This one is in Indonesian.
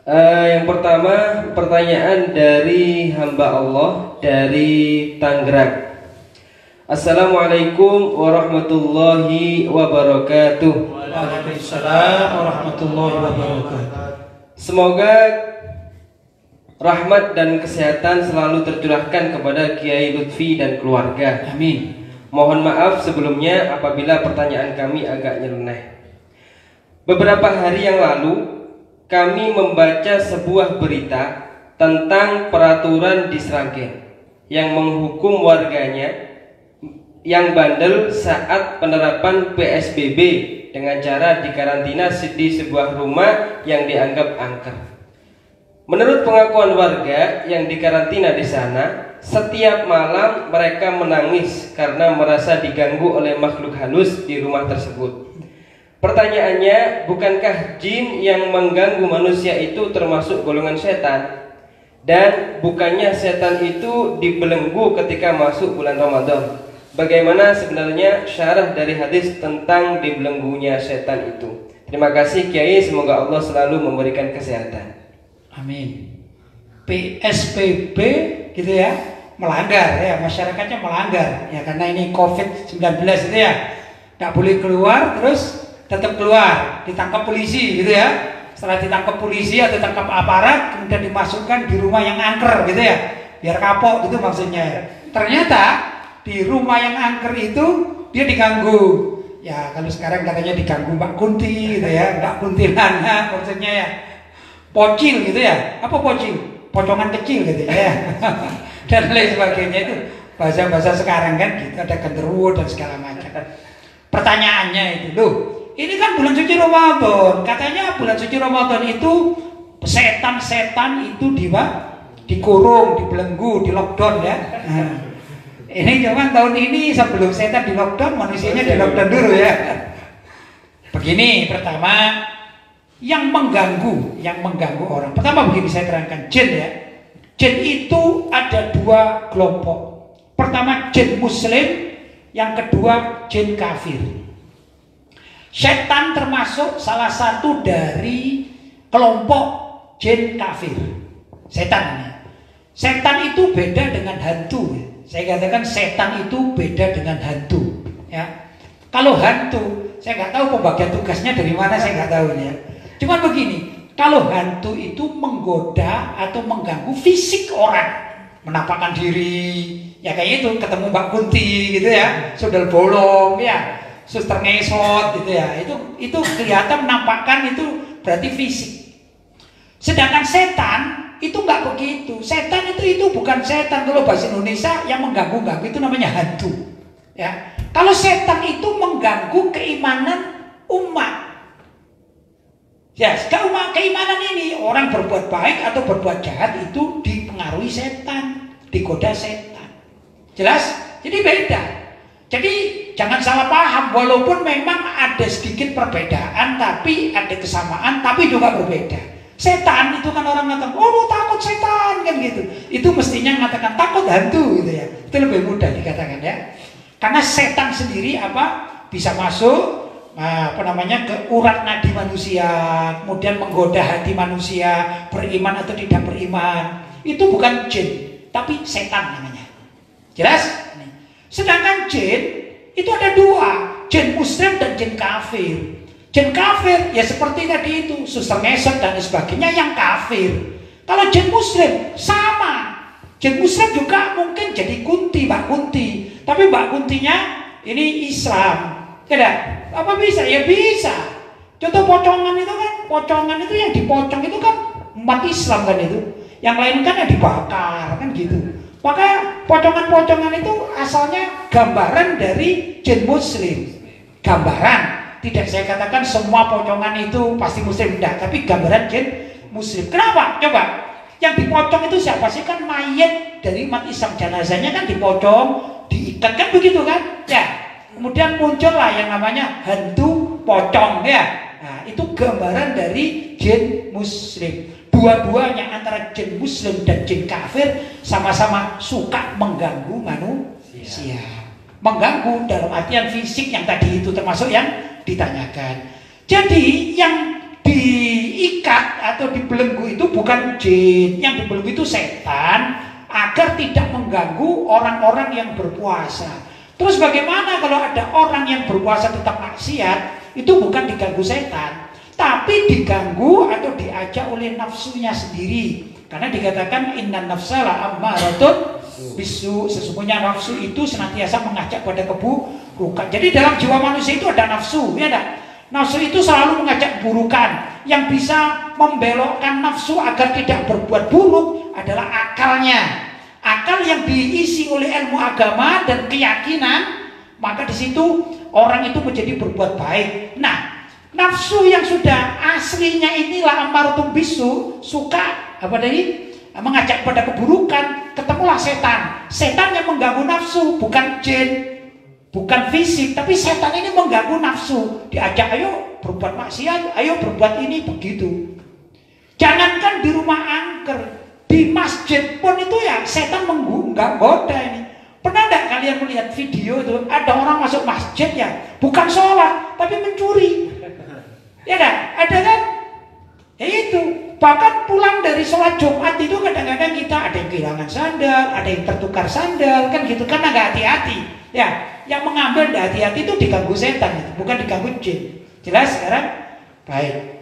Yang pertama, pertanyaan dari hamba Allah dari Tangerang. Assalamualaikum warahmatullahi wabarakatuh. Waalaikumsalam warahmatullahi wabarakatuh. Semoga rahmat dan kesehatan selalu tercurahkan kepada Kiai Lutfi dan keluarga. Amin. Mohon maaf sebelumnya apabila pertanyaan kami agak nyeleneh. Beberapa hari yang lalu kami membaca sebuah berita tentang peraturan di Sragen yang menghukum warganya yang bandel saat penerapan PSBB dengan cara dikarantina di sebuah rumah yang dianggap angker. Menurut pengakuan warga yang dikarantina di sana, setiap malam mereka menangis karena merasa diganggu oleh makhluk halus di rumah tersebut. Pertanyaannya, bukankah jin yang mengganggu manusia itu termasuk golongan setan? Dan bukannya setan itu dibelenggu ketika masuk bulan Ramadan? Bagaimana sebenarnya syarah dari hadis tentang dibelenggunya setan itu? Terima kasih Kiai, semoga Allah selalu memberikan kesehatan. Amin. PSBB gitu ya, melanggar ya, masyarakatnya melanggar ya, karena ini COVID-19 itu ya, nggak boleh keluar, terus tetap keluar, ditangkap polisi gitu ya. Setelah ditangkap polisi atau tangkap aparat, kemudian dimasukkan di rumah yang angker gitu ya, biar kapok gitu maksudnya. Ternyata di rumah yang angker itu dia diganggu. Ya kalau sekarang katanya diganggu Mbak Kunti gitu ya, Mbak Kuntilanak maksudnya ya. Pocil gitu ya, apa pocil? Pocongan kecil gitu ya. Dan lain sebagainya, itu bahasa-bahasa sekarang kan gitu, ada genderuwo dan segala macam. Pertanyaannya itu, loh, ini kan bulan suci Ramadan, katanya bulan suci Ramadan itu setan-setan itu dikurung, dibelenggu, di lockdown ya. Nah, ini cuman tahun ini sebelum setan di lockdown, manusianya di lockdown dulu ya. Begini, pertama, yang mengganggu orang. Pertama begini saya terangkan, jin ya. Jin itu ada dua kelompok. Pertama jin muslim, yang kedua jin kafir. Setan termasuk salah satu dari kelompok jin kafir. Setan ini. Setan itu beda dengan hantu. Saya katakan setan itu beda dengan hantu. Ya. Kalau hantu, saya nggak tahu pembagian tugasnya dari mana, saya nggak tahu ya. Cuman begini, kalau hantu itu menggoda atau mengganggu fisik orang, menampakkan diri, ya kayak itu, ketemu Mbak Kunti gitu ya, sundel bolong ya, suster ngesot gitu ya, itu kelihatan menampakkan, itu berarti fisik. Sedangkan setan itu nggak begitu. Setan itu bukan setan, kalau bahasa Indonesia yang mengganggu-ganggu itu namanya hantu. Ya, kalau setan itu mengganggu keimanan umat. Ya, keimanan ini, orang berbuat baik atau berbuat jahat itu dipengaruhi setan, digoda setan. Jelas? Jadi beda. Jadi jangan salah paham, walaupun memang ada sedikit perbedaan, tapi ada kesamaan, tapi juga berbeda. Setan itu kan orang mengatakan, oh lu takut setan kan gitu. Itu mestinya mengatakan takut hantu gitu ya. Itu lebih mudah dikatakan ya. Karena setan sendiri bisa masuk ke urat nadi manusia, kemudian menggoda hati manusia, beriman atau tidak beriman. Itu bukan jin, tapi setan namanya. Jelas? Sedangkan jin itu ada dua, jin muslim dan jin kafir. Jin kafir ya seperti tadi itu, suster ngesot dan sebagainya, yang kafir. Kalau jin muslim sama, jin muslim juga mungkin jadi Kunti, Mbak Kunti, tapi Mbak Kuntinya ini Islam, tidak? Apa bisa? Ya bisa. Contoh pocongan itu kan, pocongan itu yang dipocong itu kan umat Islam kan itu. Yang lain kan yang dibakar kan gitu. Maka pocongan-pocongan itu asalnya gambaran dari jin muslim. Gambaran. Tidak saya katakan semua pocongan itu pasti muslim, tidak, tapi gambaran jin muslim. Kenapa? Coba. Yang dipocong itu siapa sih? Kan mayat dari umat Islam, jenazahnya kan dipocong, diikat kan begitu kan? Ya. Kemudian muncullah yang namanya hantu pocong ya. Nah, itu gambaran dari jin muslim. Dua-duanya antara jin muslim dan jin kafir sama-sama suka mengganggu manusia. Mengganggu dalam artian fisik yang tadi itu termasuk yang ditanyakan. Jadi yang diikat diikat atau dibelenggu itu bukan jin, yang dibelenggu itu setan agar tidak mengganggu orang-orang yang berpuasa. Terus bagaimana kalau ada orang yang berpuasa tetap maksiat? Itu bukan diganggu setan, tapi diganggu atau diajak oleh nafsunya sendiri. Karena dikatakan innan nafsala ammaratun bisu, sesungguhnya nafsu itu senantiasa mengajak pada keburukan. Jadi dalam jiwa manusia itu ada nafsu, ya enggak? Nafsu itu selalu mengajak keburukan. Yang bisa membelokkan nafsu agar tidak berbuat buruk adalah akalnya. Akal yang diisi oleh ilmu agama dan keyakinan, maka di situ orang itu menjadi berbuat baik. Nah, nafsu yang sudah aslinya inilah ammaratun bisu, suka apa tadi? Mengajak pada keburukan, ketemulah setan. Setan yang mengganggu nafsu, bukan jin, bukan fisik, tapi setan ini mengganggu nafsu. Diajak, ayo berbuat maksiat, ayo berbuat ini, begitu. Jangankan di rumah angker, di masjid pun itu ya setan menggoda ini. Pernah enggak kalian melihat video itu ada orang masuk masjid ya, bukan sholat tapi mencuri? Ya enggak? Ada kan? Ya itu. Bahkan pulang dari sholat Jumat itu kadang-kadang kita ada yang kehilangan sandal, ada yang tertukar sandal, kan gitu, karena nggak hati-hati. Ya, yang mengambil nggak hati-hati itu diganggu setan, bukan diganggu jin. Jelas sekarang? Baik.